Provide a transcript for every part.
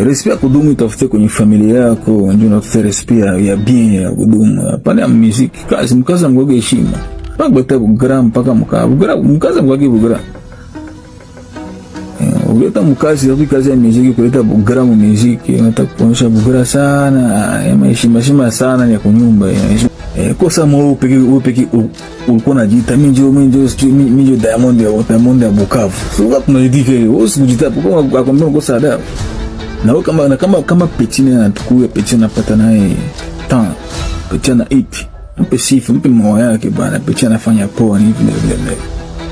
Respect kudumu itafute kwenye familia yako, ndio unatafute respect ya bien ya kudumu. Hapana muziki, kazi mkaza ngoge heshima. Paka bugram mpaka mkaza ngoge bugram. Uleta mkazi ya kazi ya muziki kuleta bugram muziki, unataka kuonyesha bugram sana, ya heshima sana ya kunyumba. Kosa mo peki ulikuwa unajiita minjo Diamond ya Bukavu. Sio tunajidika hiyo, usijita kwa akwambia kosa adabu. Na wewe kama Petine anatukua Petine anapata naye tan Petine ipi mpe sifa mpe moyo yake bana. Petine anafanya poa ni hivi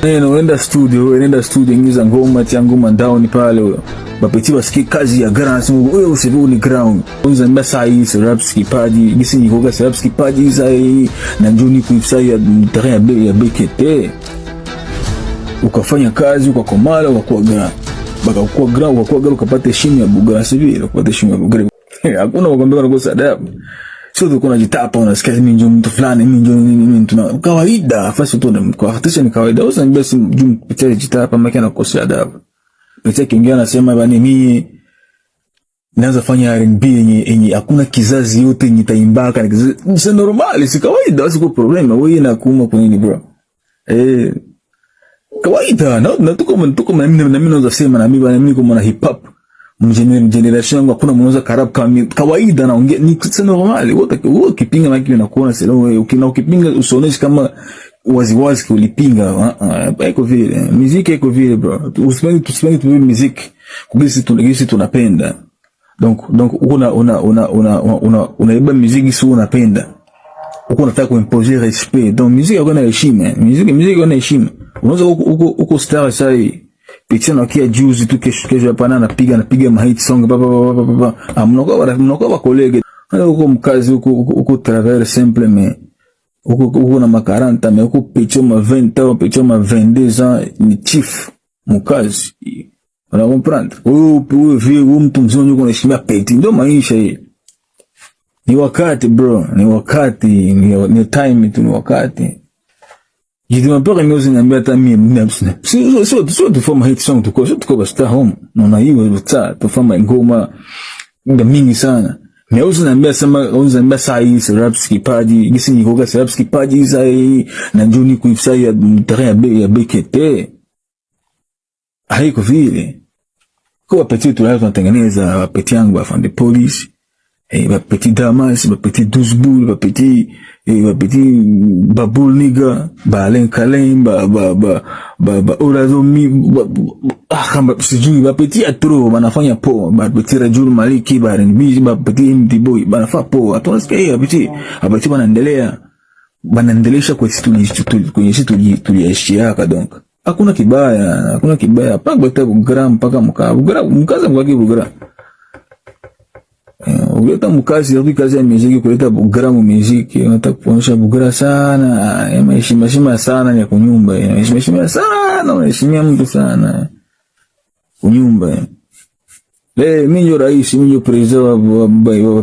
vile. Unaenda studio ingiza ngoma tia ngoma down pale huyo. Bapeti wasikie kazi ya grand wewe usivu ni ground. Unza mbasa hii rap skipaji gisi ni koga rap skipaji za na njoni kuifsa ya terrain ya BKT. Ukafanya kazi ukakomala ukakuwa grand. Baka kuwa grand ukapata heshima ya Bugara civil ukapata heshima ya Bugara. Hakuna wakwambia kwa adabu. Sio tu kuna jitapa unasikia mimi ndio mtu fulani mimi tuna kawaida fasi tu ndio kwa hatisha ni kawaida. Usa mbesi mjum kupitia jitapa maki na kosa adabu. Pete kingia anasema bani mimi naanza fanya R&B yenye hakuna kizazi yote yenye taimbaka ni normal si kawaida usiko problema wewe na kuuma kwa nini bro kawaida na tuko mimi naweza sema na mimi kama na hip hop generation yangu hakuna mwanzo karab kama kawaida naongea ni normal wote ukipinga maki na kuona sasa wewe ukipinga usoneshi kama waziwazi kulipinga haiko vile muziki haiko vile bro tusipendi tu muziki kugisi tunapenda donc unaiba muziki sio unapenda uko unataka kuimposer respect donc muziki yako na heshima muziki yako na heshima unaweza uko star sai picha na kia juzi tu kesho hapa napiga ma hit song baba mnakuwa colleague uko mkazi uko travailler simplement uko na makaranta mais uko picha ma 20 ans picha ma 22 ans ni chief mkazi una comprendre wewe vile mtu mzima yuko anaheshimia peti ndio maisha hii ni wakati bro ni time tu ni wakati jidima pere music na mbeta mimi sio tu forma hit song tuko basta home na hiyo tu forma ngoma ndio mingi sana. Meuzi naambia sema unza mbaya saa hii rap skipaji gisi ni koga rap skipaji za na njoni kuifsa ya terrain ya BKT haiko vile kwa petit tu lazima tengeneza petit yangu afande police petit damas petit douze petit babul niga balen kalem ba orazomi kama sijui petit atro wanafanya poa petit rajul maliki R&B petit MD boy banafanya poa tunasikia petit wanaendelesha kwa kwenye sisi tuliishia donc hakuna kibaya paka gram mpaka mkaza mwagi bugram uleta mkazi ya kazi ya muziki kuleta bugram muziki unataka kuonyesha bugram sana ya heshima sana ya kunyumba heshima sana unaheshimia mtu sana kunyumba mimi ndio rais mimi ndio president wa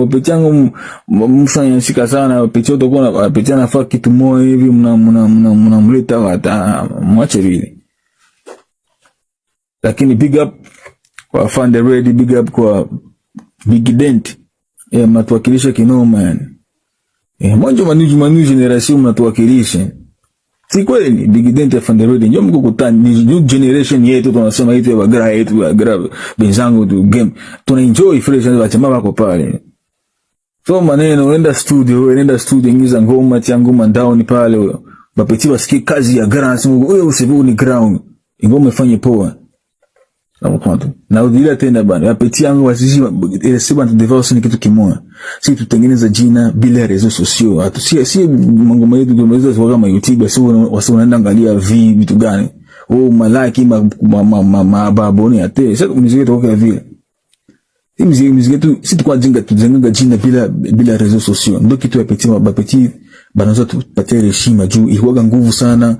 Peti yangu mfanya shika sana Peti utakuwa Peti anafaa kitu moja hivi mnamleta hata mwache vile lakini big up kwa Fan the Ready big up kwa Big Dent mnatuwakilisha kinoma yani mwanzo manu generation mnatuwakilisha si kweli Big Dent ya Fan the Ready ndio mko kutani new generation yetu tunasema hitu ya bagra benzangu tu game tuna enjoy fresh na chama wako pale so maneno unaenda studio ingiza ngoma tia ngoma down pale huyo bapeti wasikie kazi ya grand wewe usivu ni ground ngoma ifanye poa na udila tena bana bapeti yangu wasisi sema divorce ni kitu kimoja si tutengeneza jina bila rezo sociaux hatu si ngoma yetu tumeweza kwa kama YouTube sio unaenda angalia vitu gani malaki mababoni ate sasa muziki toka vile muziki tu si tukwa tujenga jina bila rezo sociaux ndio kitu ya bapeti banaanza tupatie heshima juu ihuaga nguvu sana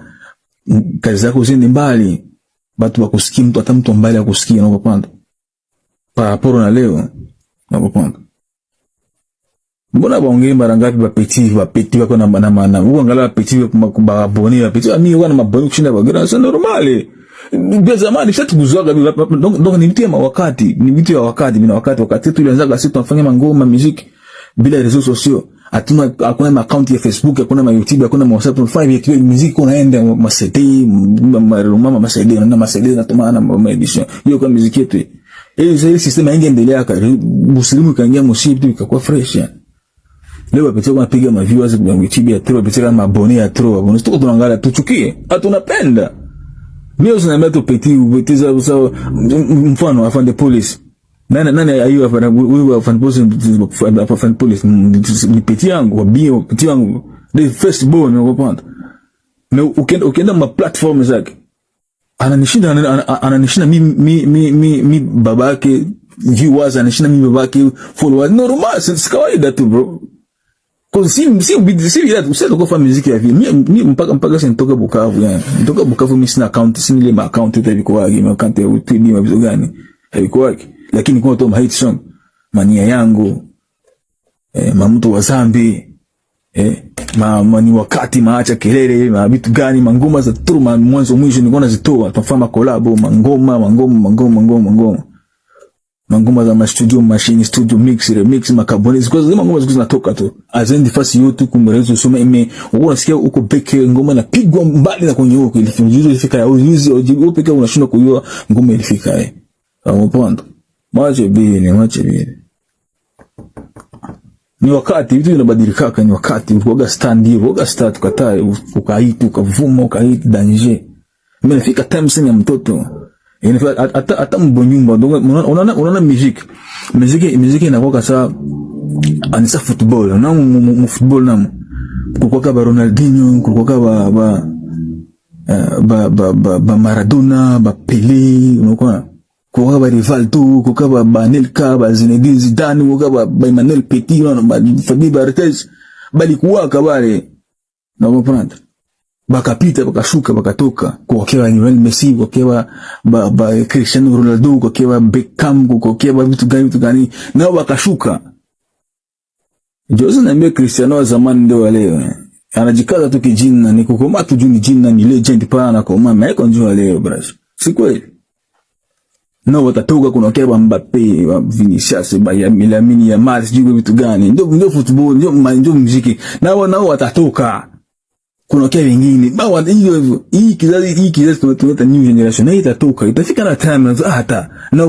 kazi zako zende mbali batu wakusikia mtu hata mtu mbali akusikia na kupanda paraporo na leo na kupanda mbona baongee mara ngapi bapeti wako na maana uangalia bapeti kwa maboni bapeti mimi wana maboni kushinda bagira sio normali Ndio zamani shati kuzoaga donc ni vitu ya wakati, ni vitu ya wakati, bina wakati tulianza sisi tunafanya mangoma muziki bila reseaux sociaux. Hakuna ma account ya Facebook, hakuna ma YouTube, hakuna ma WhatsApp, tunafanya vitu muziki unaenda ma CD, ma CD na ma CD na tumana ma edition. Hiyo kwa muziki yetu. Ile system ingeendelea Muslimu kaingia msibi ikakuwa fresh yani. Leo wapitia kunapiga ma viewers kwa YouTube ya Tro, wapitia ma abone ya Tro, abone tuko tunaangalia tuchukie. Hatunapenda. Mimi usiniambia tu petiza usao mfano afande police. Nani ayu afande police ni peti yangu, wabio peti yangu. The first born unapanda. Na ukienda ma platform zake. Ananishinda mimi babake viewers, ananishinda mimi babake followers. Normal, si kawaida tu bro. Kwa si bila usendo kwa muziki ya vile mimi mpaka sasa nitoka Bukavu yani. Nitoka Bukavu mimi sina account, sina ile account yote iko wapi, account ya YouTube ni vitu gani? Haiko wapi. Lakini kwa toa hit song mania yangu mamtu wa zambi ni wakati maacha kelele vitu gani mangoma za turma mwanzo mwisho nilikuwa nazitoa tunafanya collab mangoma za studio machine studio mix remix makaboni ziko zile ngoma ziko zinatoka tu azendi fasi yote kumrezo soma unasikia uko peke ngoma napigwa mbali na kwenye huko ilifika ya uzi au peke unashindwa kujua ngoma ilifika hapo mache bini ni wakati vitu vinabadilika, ni wakati ukoga start ukatae ukaitu ukavuma ukaiti danger. Imefika time sasa ya mtoto hata mbonyumba unaona muziki inakuwa saa anisa football na football na kukoka ba Ronaldinho kukoka ba Maradona ba Pelé unakuwa kukoka ba Rivaldo kukoka ba Nelka ba Zinedine Zidane kukoka ba Emmanuel Petit ba Fabien Barthez bali kuwaka bale na kupanda bakapita bakashuka bakatoka kuokewa Lionel Messi kuokewa ba Cristiano Ronaldo kuokewa Beckham kuokewa vitu gani nao bakashuka. Jose na Cristiano wa zamani ndio wa leo anajikaza tu kijina ni kukoma tu juu ni jina ni legend pana kwa mama yako njoo leo brash si kweli nao watatoka kuokewa Mbappe wa Vinicius ba Lamine Yamal sijui vitu gani ndio football ndio muziki nao watatoka kuna kia wengine bawa hii kizazi tunaleta new generation na itatoka itafika na time hata nao